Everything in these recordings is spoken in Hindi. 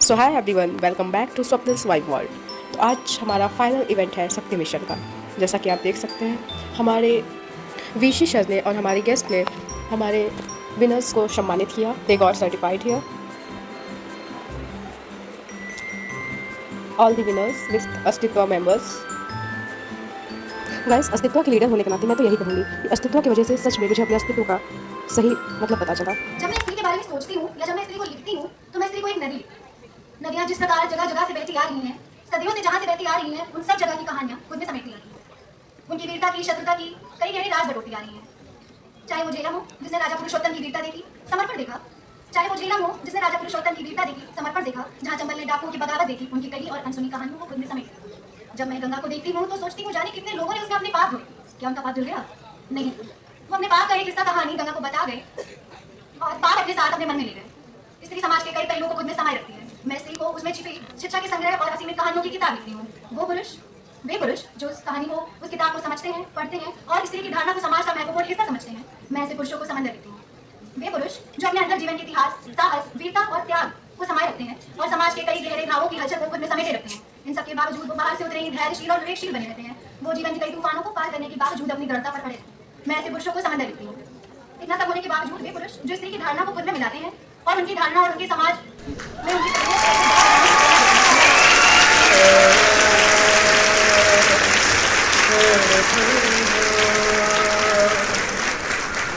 So hi everyone, welcome back to Swapnil's vibe world. तो आज हमारा फाइनल इवेंट है शक्ति मिशन का। जैसा कि आप देख सकते हैं, हमारे वीशी सर ने और हमारे गेस्ट ने हमारे विनर्स को सम्मानित किया। They got certified here all the winners with अस्तित्व मेंबर्स। गाइस, अस्तित्व के लीडर होने के नाते मैं तो यही कहूँगी कि अस्तित्व की वजह से सच में मुझे अपने अस्तित्व का सही मतलब पता चला। जब मैं स्त्री के बारे में सोचती हूँ या जब मैं स्त्री को लिखती हूँ तो मैं स्त्री को एक नदी लिखती हूँ। नदियाँ जिस प्रकार जगह जगह से बहती आ रही हैं, सदियों से जहाँ से बहती आ रही हैं, उन सब जगह की कहानियाँ खुद में समेटती आ रही हैं। उनकी वीरता की, शत्रुता की कई गहरे राज बटोरती आ रही हैं। चाहे वो झेलम हो जिसने राजा पुरुषोत्तम की वीरता देखी, समर्पण देखा, चाहे वो झेलम हो जिसने राजा पुरुषोत्तम की वीरता देखी, समर्पण देखा, जहाँ चंबल ने डाकुओं की बगावत देखी, उनकी कई और अनसुनी कहानियों को खुद में समेटा। जब मैं गंगा को देखती हूँ तो सोचती हूँ, जाने कितने लोगों ने उसमें अपने पाप धोए। क्या उनका पाप धुल गया? नहीं। वो अपने पाप का एक किस्सा कहानी गंगा को बता गए और पाप अपने साथ अपने मन में ले गए। स्त्री समाज के कई पहलुओं को खुद में समाये रखती है। मैं स्त्री को उसमें छिपी शिक्षा के संग्रह और असीमित कहानियों की किताब लिखती हूँ। वे पुरुष जो उस कहानी को, उस किताब को समझते हैं, पढ़ते हैं और स्त्री की धारणा को समाज का महत्वपूर्ण हिस्सा समझते हैं, मैं ऐसे पुरुषों को समंदर लिखती हूँ। वे पुरुष जो अपने अंदर जीवन के इतिहास, साहस, वीरता और त्याग को समाये रखते हैं और समाज के कई गहरे घावों की हलचल को खुद में समेटे रखते हैं। इन सबके बावजूद वो बाहर से उतरे ही धैर्यशील और विवेकशील बने रहते हैं। वो जीवन की कई तूफानों को पार करने के बावजूद अपनी दृढ़ता पर खड़े हैं। मैं ऐसे पुरुषों को समंदर लिखती हूँ। इतना सब होने के बावजूद वे पुरुष जो स्त्री की धारणा को खुद में मिलाते हैं और उनकी धारणा और उनके समाज में उनकी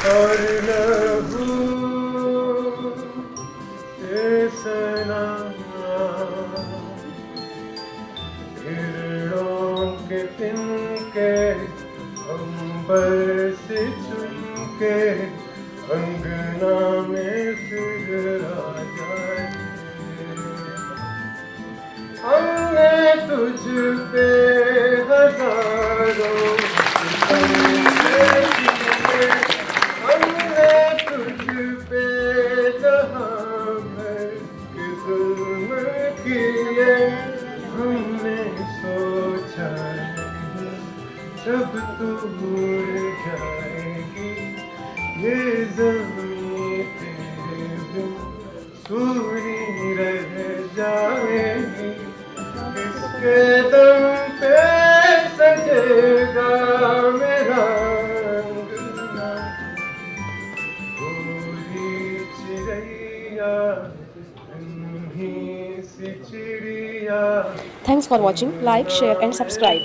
और लहू से सना हिरणों के तिनके अंबर से चुनके अंगना में फिर आ जाए। हमने तुझ पे हजारों हमने तुझ पे जहां भर के जुल्म किए। हमने सोचा जब तू उड़ जाएगी ये ज़मीं तेरे बिन सूनी रह जाएगी। किसके दम पे सजेगा मेरा अंगना, गोरी चिड़ैया नन्ही सी चिड़िया। Thanks for watching, like, share and subscribe.